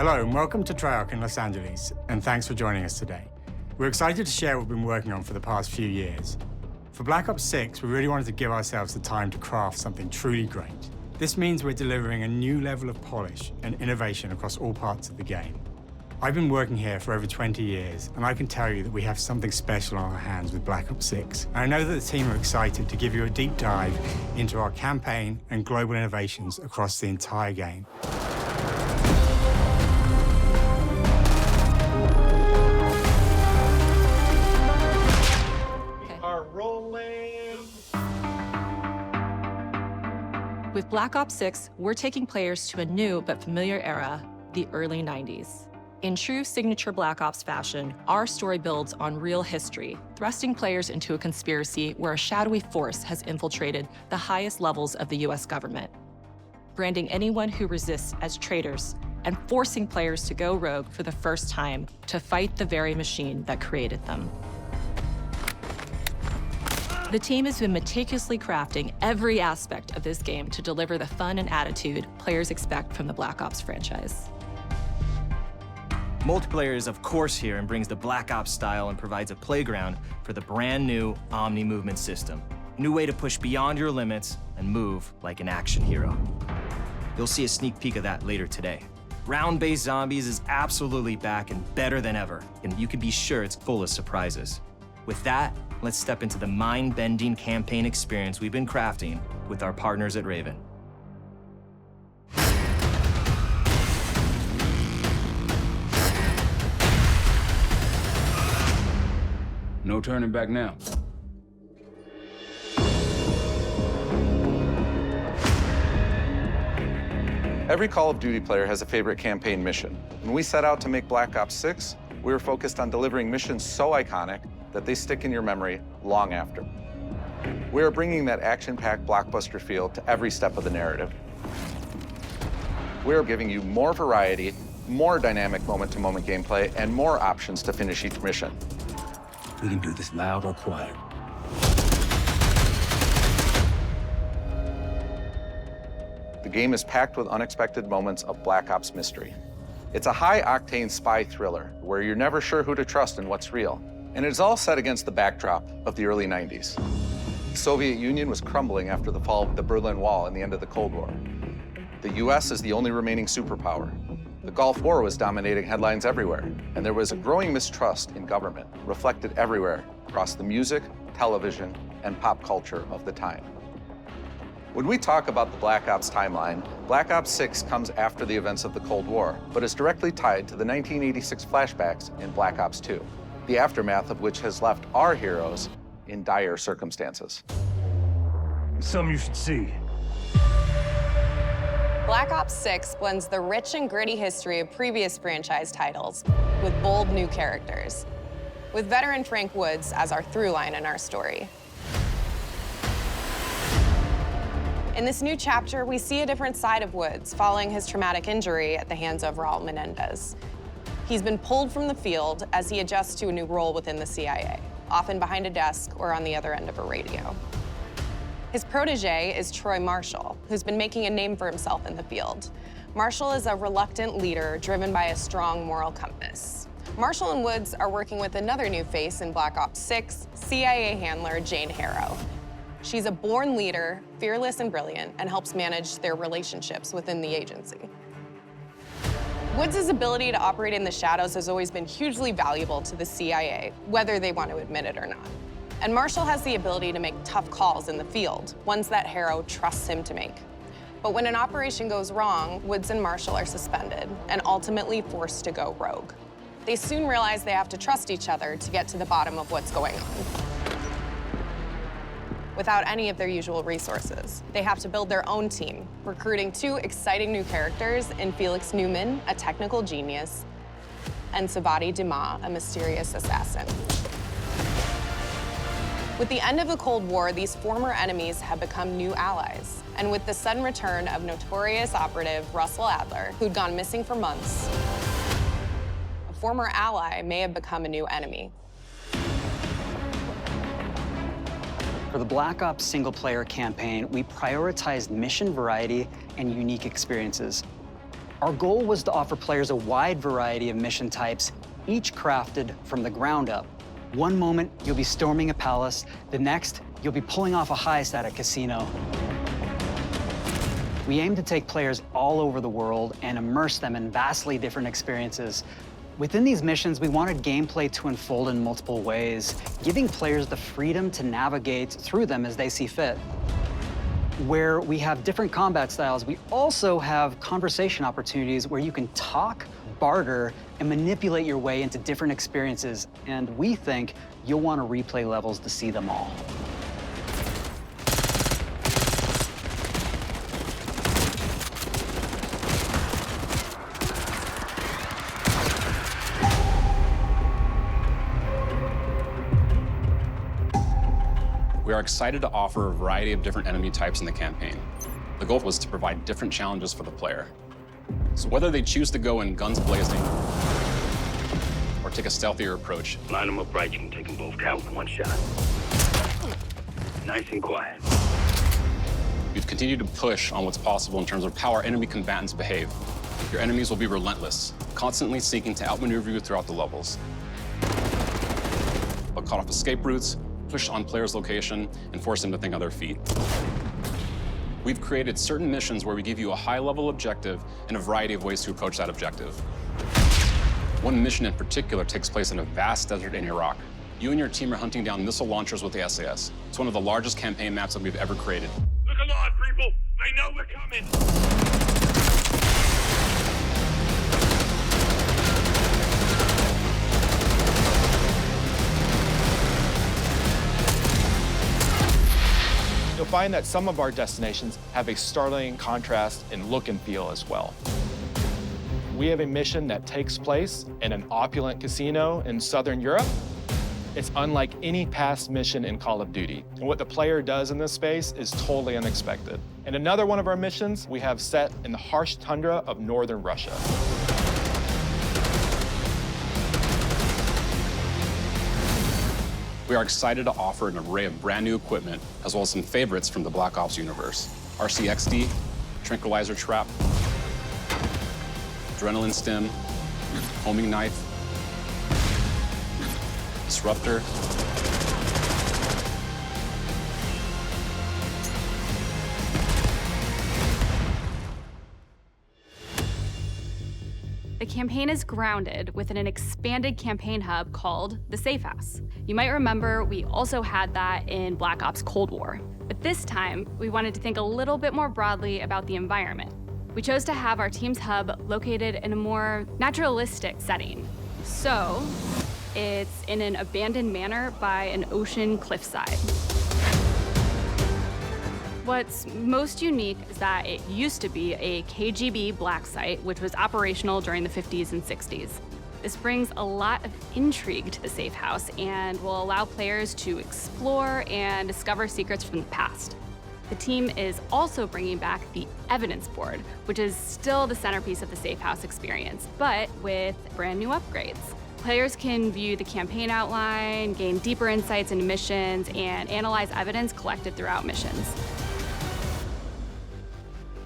Hello and welcome to Treyarch in Los Angeles, and thanks for joining us today. We're excited to share what we've been working on for the past few years. For Black Ops 6, we really wanted to give ourselves the time to craft something truly great. This means we're delivering a new level of polish and innovation across all parts of the game. I've been working here for over 20 years, and I can tell you that we have something special on our hands with Black Ops 6. And I know that the team are excited to give you a deep dive into our campaign and global innovations across the entire game. With Black Ops 6, we're taking players to a new but familiar era, the early 90s. In true signature Black Ops fashion, our story builds on real history, thrusting players into a conspiracy where a shadowy force has infiltrated the highest levels of the US government, branding anyone who resists as traitors and forcing players to go rogue for the first time to fight the very machine that created them. The team has been meticulously crafting every aspect of this game to deliver the fun and attitude players expect from the Black Ops franchise. Multiplayer is of course here and brings the Black Ops style and provides a playground for the brand new Omni movement system. A new way to push beyond your limits and move like an action hero. You'll see a sneak peek of that later today. Round-based zombies is absolutely back and better than ever, and you can be sure it's full of surprises. With that, let's step into the mind-bending campaign experience we've been crafting with our partners at Raven. No turning back now. Every Call of Duty player has a favorite campaign mission. When we set out to make Black Ops 6, we were focused on delivering missions so iconic that they stick in your memory long after. We are bringing that action-packed blockbuster feel to every step of the narrative. We are giving you more variety, more dynamic moment-to-moment gameplay, and more options to finish each mission. We can do this loud or quiet. The game is packed with unexpected moments of Black Ops mystery. It's a high-octane spy thriller where you're never sure who to trust and what's real. And it's all set against the backdrop of the early 90s. The Soviet Union was crumbling after the fall of the Berlin Wall and the end of the Cold War. The US is the only remaining superpower. The Gulf War was dominating headlines everywhere, and there was a growing mistrust in government, reflected everywhere across the music, television, and pop culture of the time. When we talk about the Black Ops timeline, Black Ops 6 comes after the events of the Cold War, but is directly tied to the 1986 flashbacks in Black Ops 2. The aftermath of which has left our heroes in dire circumstances. Something you should see. Black Ops 6 blends the rich and gritty history of previous franchise titles with bold new characters, with veteran Frank Woods as our through line in our story. In this new chapter, we see a different side of Woods following his traumatic injury at the hands of Raul Menendez. He's been pulled from the field as he adjusts to a new role within the CIA, often behind a desk or on the other end of a radio. His protege is Troy Marshall, who's been making a name for himself in the field. Marshall is a reluctant leader driven by a strong moral compass. Marshall and Woods are working with another new face in Black Ops 6, CIA handler Jane Harrow. She's a born leader, fearless and brilliant, and helps manage their relationships within the agency. Woods' ability to operate in the shadows has always been hugely valuable to the CIA, whether they want to admit it or not. And Marshall has the ability to make tough calls in the field, ones that Harrow trusts him to make. But when an operation goes wrong, Woods and Marshall are suspended and ultimately forced to go rogue. They soon realize they have to trust each other to get to the bottom of what's going on. Without any of their usual resources, they have to build their own team, recruiting two exciting new characters in Felix Newman, a technical genius, and Savati Dima, a mysterious assassin. With the end of the Cold War, these former enemies have become new allies. And with the sudden return of notorious operative Russell Adler, who'd gone missing for months, a former ally may have become a new enemy. For the Black Ops single-player campaign, we prioritized mission variety and unique experiences. Our goal was to offer players a wide variety of mission types, each crafted from the ground up. One moment, you'll be storming a palace. The next, you'll be pulling off a heist at a casino. We aim to take players all over the world and immerse them in vastly different experiences. Within these missions, we wanted gameplay to unfold in multiple ways, giving players the freedom to navigate through them as they see fit. Where we have different combat styles, we also have conversation opportunities where you can talk, barter, and manipulate your way into different experiences. And we think you'll want to replay levels to see them all. We are excited to offer a variety of different enemy types in the campaign. The goal was to provide different challenges for the player. So whether they choose to go in guns blazing or take a stealthier approach, Line them up right, you can take them both out with one shot. Nice and quiet. we've continued to push on what's possible in terms of how our enemy combatants behave. Your enemies will be relentless, constantly seeking to outmaneuver you throughout the levels. They'll cut off escape routes, push on players' location, and force them to think on their feet. We've created certain missions where we give you a high-level objective and a variety of ways to approach that objective. One mission in particular takes place in a vast desert in Iraq. You and your team are hunting down missile launchers with the SAS. It's one of the largest campaign maps that we've ever created. Look alive, people! They know we're coming! You'll find that some of our destinations have a startling contrast in look and feel as well. We have a mission that takes place in an opulent casino in Southern Europe. It's unlike any past mission in Call of Duty. And what the player does in this space is totally unexpected. And another one of our missions we have set in the harsh tundra of northern Russia. We are excited to offer an array of brand new equipment, as well as some favorites from the Black Ops universe. RCXD, Tranquilizer Trap, Adrenaline Stim, Homing Knife, Disruptor, The campaign is grounded within an expanded campaign hub called the Safe House. You might remember we also had that in Black Ops Cold War. But this time, we wanted to think a little bit more broadly about the environment. We chose to have our team's hub located in a more naturalistic setting. So, it's in an abandoned manor by an ocean cliffside. What's most unique is that it used to be a KGB black site, which was operational during the 50s and 60s. This brings a lot of intrigue to the Safe House and will allow players to explore and discover secrets from the past. The team is also bringing back the evidence board, which is still the centerpiece of the Safe House experience, but with brand new upgrades. Players can view the campaign outline, gain deeper insights into missions, and analyze evidence collected throughout missions.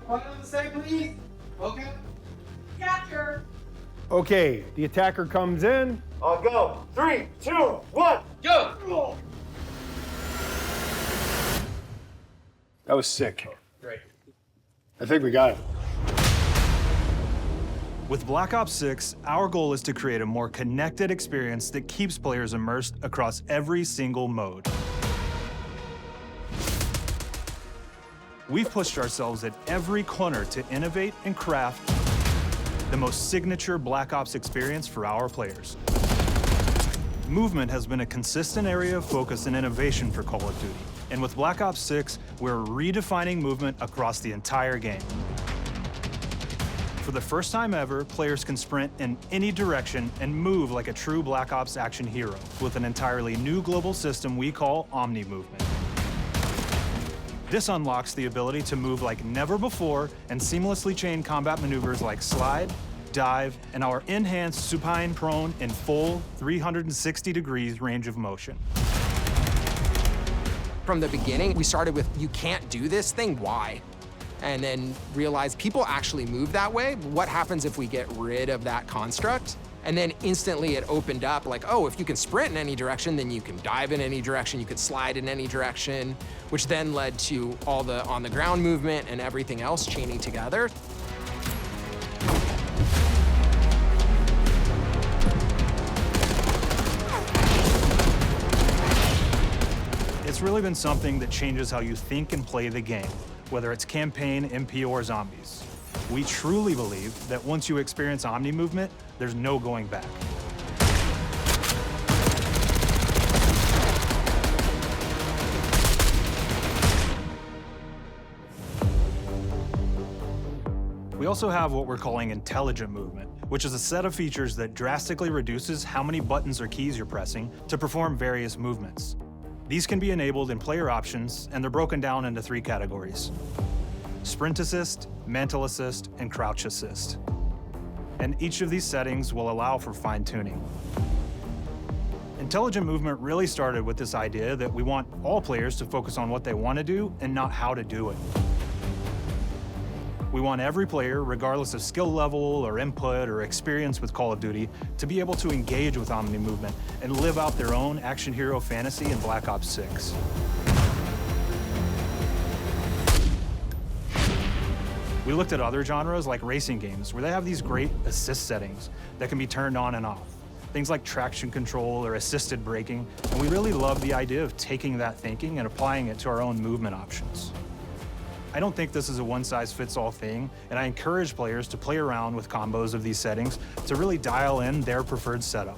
One on the side, please. Okay. Capture. Okay, the attacker comes in. I'll go. 3, 2, 1, go! That was sick. Great. I think we got it. With Black Ops 6, our goal is to create a more connected experience that keeps players immersed across every single mode. We've pushed ourselves at every corner to innovate and craft the most signature Black Ops experience for our players. Movement has been a consistent area of focus and innovation for Call of Duty. And with Black Ops 6, we're redefining movement across the entire game. For the first time ever, players can sprint in any direction and move like a true Black Ops action hero with an entirely new global system we call Omni Movement. This unlocks the ability to move like never before and seamlessly chain combat maneuvers like slide, dive, and our enhanced supine prone in full 360 degrees range of motion. From the beginning, we started with, you can't do this thing, why? and then realized people actually move that way. What happens if we get rid of that construct? And then instantly it opened up like, oh, if you can sprint in any direction, then you can dive in any direction, you could slide in any direction, which then led to all the on-the-ground movement and everything else chaining together. It's really been something that changes how you think and play the game, whether it's campaign, MP, or zombies. We truly believe that once you experience Omni movement, there's no going back. We also have what we're calling intelligent movement, which is a set of features that drastically reduces how many buttons or keys you're pressing to perform various movements. These can be enabled in player options, and they're broken down into 3 categories: sprint assist, mantle assist, and crouch assist. And each of these settings will allow for fine-tuning. Intelligent movement really started with this idea that we want all players to focus on what they want to do and not how to do it. We want every player, regardless of skill level or input or experience with Call of Duty, to be able to engage with Omni movement and live out their own action hero fantasy in Black Ops 6. We looked at other genres like racing games, where they have these great assist settings that can be turned on and off. Things like traction control or assisted braking, and we really love the idea of taking that thinking and applying it to our own movement options. I don't think this is a one-size-fits-all thing, and I encourage players to play around with combos of these settings to really dial in their preferred setup.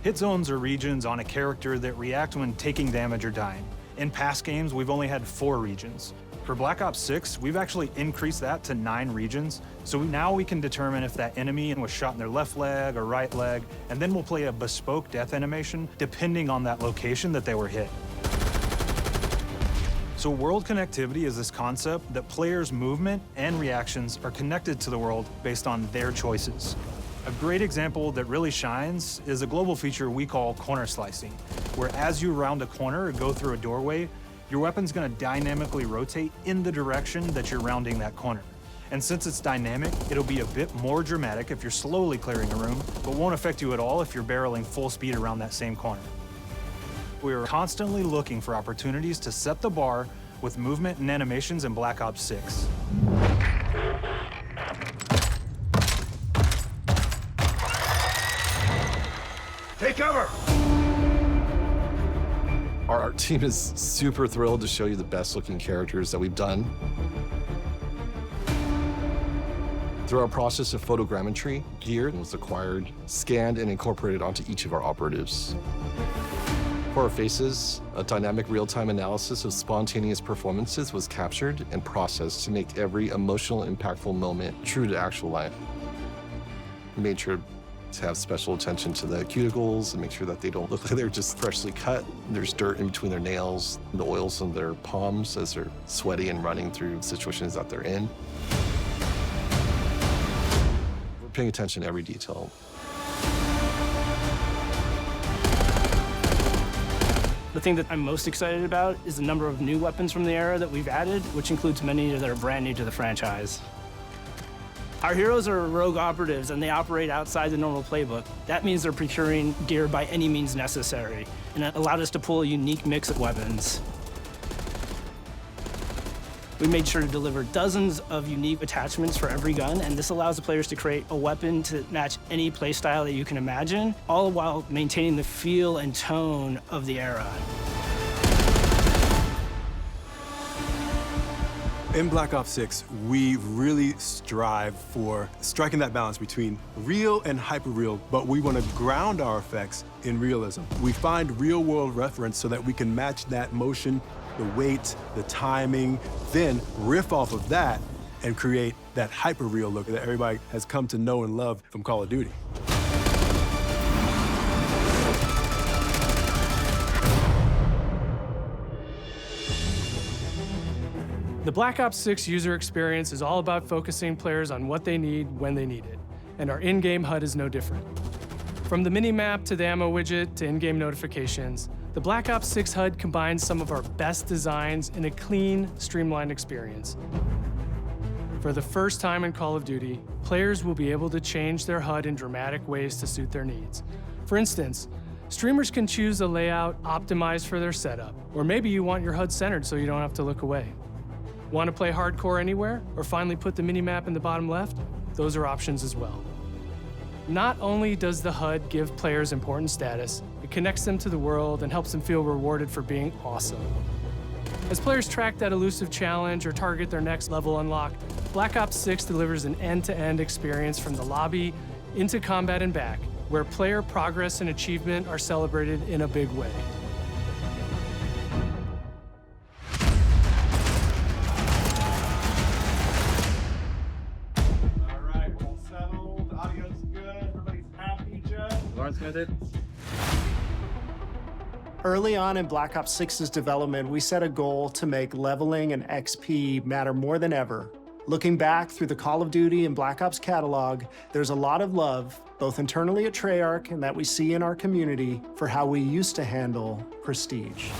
Hit zones are regions on a character that react when taking damage or dying. In past games, we've only had 4 regions. For Black Ops 6, we've actually increased that to 9 regions, so now we can determine if that enemy was shot in their left leg or right leg, and then we'll play a bespoke death animation depending on that location that they were hit. So world connectivity is this concept that players' movement and reactions are connected to the world based on their choices. A great example that really shines is a global feature we call corner slicing, where as you round a corner or go through a doorway, your weapon's gonna dynamically rotate in the direction that you're rounding that corner. And since it's dynamic, it'll be a bit more dramatic if you're slowly clearing a room, but won't affect you at all if you're barreling full speed around that same corner. We are constantly looking for opportunities to set the bar with movement and animations in Black Ops 6. Take cover! Our art team is super thrilled to show you the best looking characters that we've done. Through our process of photogrammetry, gear was acquired, scanned, and incorporated onto each of our operatives. For our faces, a dynamic real-time analysis of spontaneous performances was captured and processed to make every emotional, impactful moment true to actual life. We made sure to have special attention to the cuticles and make sure that they don't look like they're just freshly cut. There's dirt in between their nails, the oils on their palms as they're sweaty and running through situations that they're in. We're paying attention to every detail. The thing that I'm most excited about is the number of new weapons from the era that we've added, which includes many that are brand new to the franchise. Our heroes are rogue operatives, and they operate outside the normal playbook. That means they're procuring gear by any means necessary, and it allowed us to pull a unique mix of weapons. We made sure to deliver dozens of unique attachments for every gun, and this allows the players to create a weapon to match any playstyle that you can imagine, all while maintaining the feel and tone of the era. In Black Ops 6, we really strive for striking that balance between real and hyper-real, but we want to ground our effects in realism. We find real-world reference so that we can match that motion, the weight, the timing, then riff off of that and create that hyper-real look that everybody has come to know and love from Call of Duty. The Black Ops 6 user experience is all about focusing players on what they need when they need it, and our in-game HUD is no different. From the mini-map to the ammo widget to in-game notifications, The Black Ops 6 HUD combines some of our best designs in a clean, streamlined experience. For the first time in Call of Duty, players will be able to change their HUD in dramatic ways to suit their needs. For instance, streamers can choose a layout optimized for their setup, or maybe you want your HUD centered so you don't have to look away. Want to play hardcore anywhere, or finally put the minimap in the bottom left? Those are options as well. Not only does the HUD give players important status, it connects them to the world and helps them feel rewarded for being awesome. As players track that elusive challenge or target their next level unlock, Black Ops 6 delivers an end-to-end experience from the lobby into combat and back, where player progress and achievement are celebrated in a big way. All right, we're all settled. Audio's good. Everybody's happy, Jeff? Lawrence got it. Early on in Black Ops 6's development, we set a goal to make leveling and XP matter more than ever. Looking back through the Call of Duty and Black Ops catalog, there's a lot of love, both internally at Treyarch and that we see in our community, for how we used to handle prestige.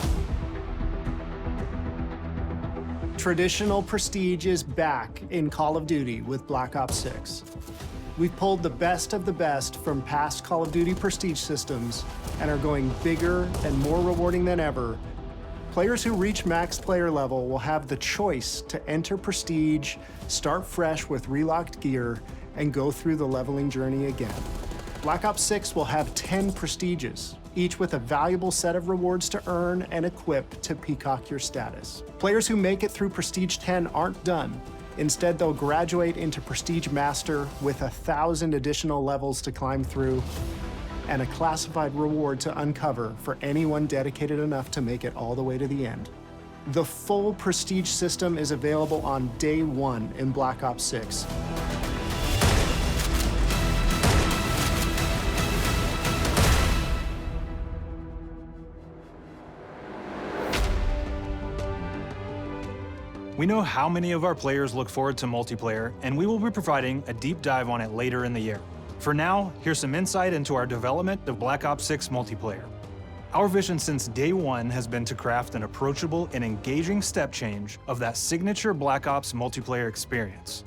Traditional prestige is back in Call of Duty with Black Ops 6. We've pulled the best of the best from past Call of Duty prestige systems and are going bigger and more rewarding than ever. Players who reach max player level will have the choice to enter prestige, start fresh with relocked gear, and go through the leveling journey again. Black Ops 6 will have 10 prestiges, each with a valuable set of rewards to earn and equip to peacock your status. Players who make it through Prestige 10 aren't done. Instead, they'll graduate into Prestige Master with 1,000 additional levels to climb through and a classified reward to uncover for anyone dedicated enough to make it all the way to the end. The full Prestige system is available on day one in Black Ops 6. We know how many of our players look forward to multiplayer, and we will be providing a deep dive on it later in the year. For now, here's some insight into our development of Black Ops 6 multiplayer. Our vision since day one has been to craft an approachable and engaging step change of that signature Black Ops multiplayer experience.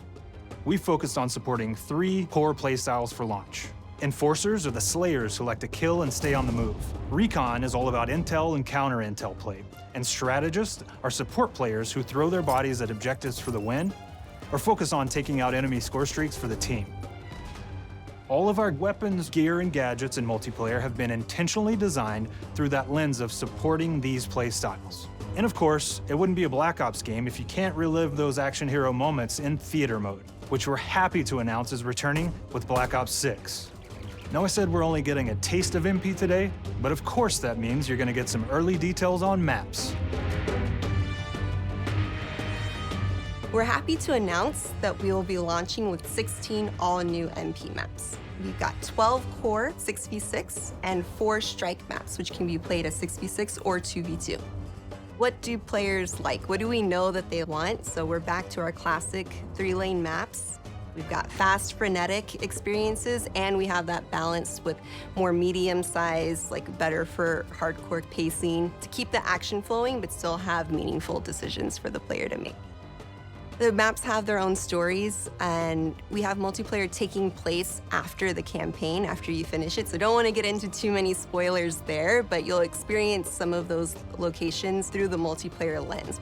We focused on supporting 3 core playstyles for launch. Enforcers are the slayers who like to kill and stay on the move. Recon is all about intel and counter-intel play. And strategists are support players who throw their bodies at objectives for the win or focus on taking out enemy score streaks for the team. All of our weapons, gear, and gadgets in multiplayer have been intentionally designed through that lens of supporting these play styles. And of course, it wouldn't be a Black Ops game if you can't relive those action hero moments in theater mode, which we're happy to announce is returning with Black Ops 6. Now, I said we're only getting a taste of MP today, but of course that means you're gonna get some early details on maps. We're happy to announce that we will be launching with 16 all-new MP maps. We've got 12 core 6v6 and 4 strike maps, which can be played as 6v6 or 2v2. What do players like? What do we know that they want? So we're back to our classic 3-lane maps. We've got fast, frenetic experiences, and we have that balance with more medium size, like better for hardcore pacing, to keep the action flowing, but still have meaningful decisions for the player to make. The maps have their own stories, and we have multiplayer taking place after the campaign, after you finish it. So don't want to get into too many spoilers there, but you'll experience some of those locations through the multiplayer lens.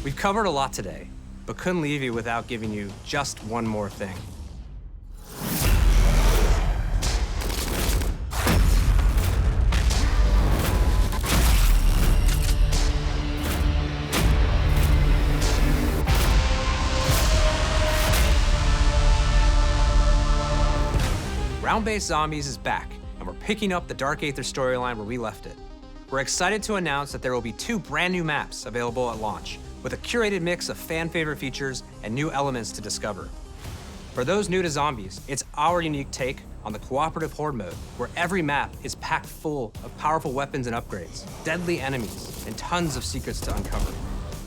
We've covered a lot today, but couldn't leave you without giving you just one more thing. Round-based Zombies is back, and we're picking up the Dark Aether storyline where we left it. We're excited to announce that there will be 2 brand new maps available at launch, with a curated mix of fan-favorite features and new elements to discover. For those new to Zombies, it's our unique take on the cooperative horde mode, where every map is packed full of powerful weapons and upgrades, deadly enemies, and tons of secrets to uncover.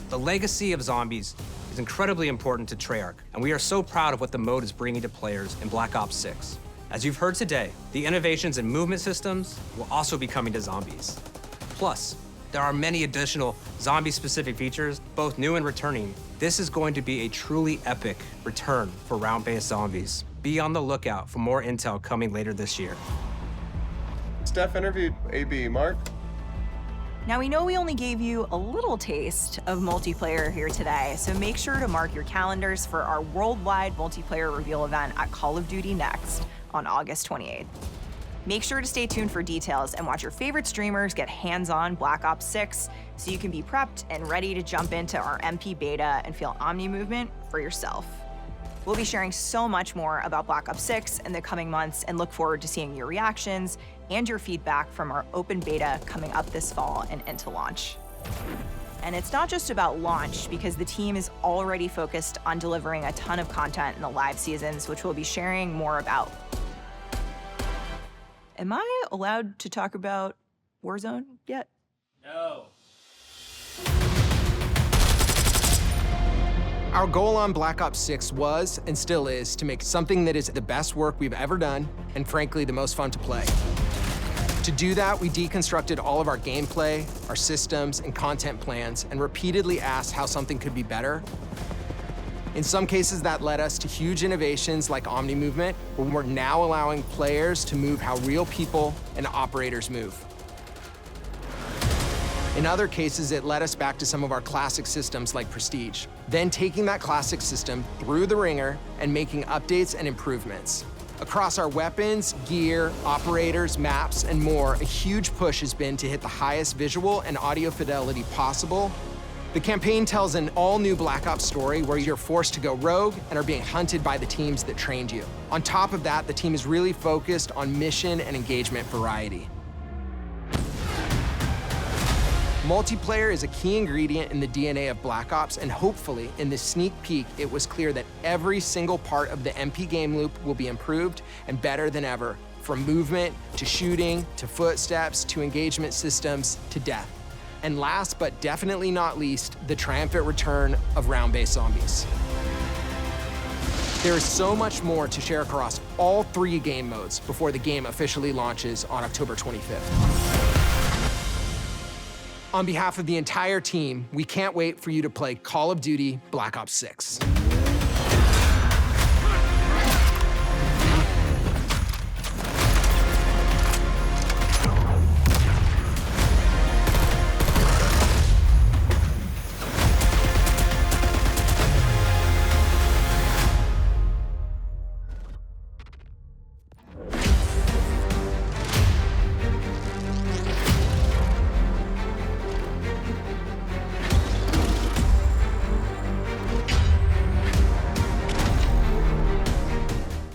The legacy of Zombies is incredibly important to Treyarch, and we are so proud of what the mode is bringing to players in Black Ops 6. As you've heard today, the innovations in movement systems will also be coming to zombies. Plus, there are many additional zombie-specific features, both new and returning. This is going to be a truly epic return for round-based zombies. Be on the lookout for more intel coming later this year. Steph interviewed AB. Mark? Now, we know we only gave you a little taste of multiplayer here today, so make sure to mark your calendars for our worldwide multiplayer reveal event at Call of Duty Next on August 28th. Make sure to stay tuned for details and watch your favorite streamers get hands-on Black Ops 6 so you can be prepped and ready to jump into our MP beta and feel Omni movement for yourself. We'll be sharing so much more about Black Ops 6 in the coming months and look forward to seeing your reactions and your feedback from our open beta coming up this fall and into launch. And it's not just about launch, because the team is already focused on delivering a ton of content in the live seasons, which we'll be sharing more about. Am I allowed to talk about Warzone yet? No. Our goal on Black Ops 6 was, and still is, to make something that is the best work we've ever done, and frankly, the most fun to play. To do that, we deconstructed all of our gameplay, our systems, and content plans, and repeatedly asked how something could be better. In some cases, that led us to huge innovations like Omni movement, where we're now allowing players to move how real people and operators move. In other cases, it led us back to some of our classic systems like Prestige, then taking that classic system through the ringer and making updates and improvements. Across our weapons, gear, operators, maps, and more, a huge push has been to hit the highest visual and audio fidelity possible. The campaign tells an all-new Black Ops story where you're forced to go rogue and are being hunted by the teams that trained you. On top of that, the team is really focused on mission and engagement variety. Multiplayer is a key ingredient in the DNA of Black Ops, and hopefully, in this sneak peek, it was clear that every single part of the MP game loop will be improved and better than ever, from movement, to shooting, to footsteps, to engagement systems, to death. And last but definitely not least, the triumphant return of round-based zombies. There is so much more to share across all 3 game modes before the game officially launches on October 25th. On behalf of the entire team, we can't wait for you to play Call of Duty Black Ops 6.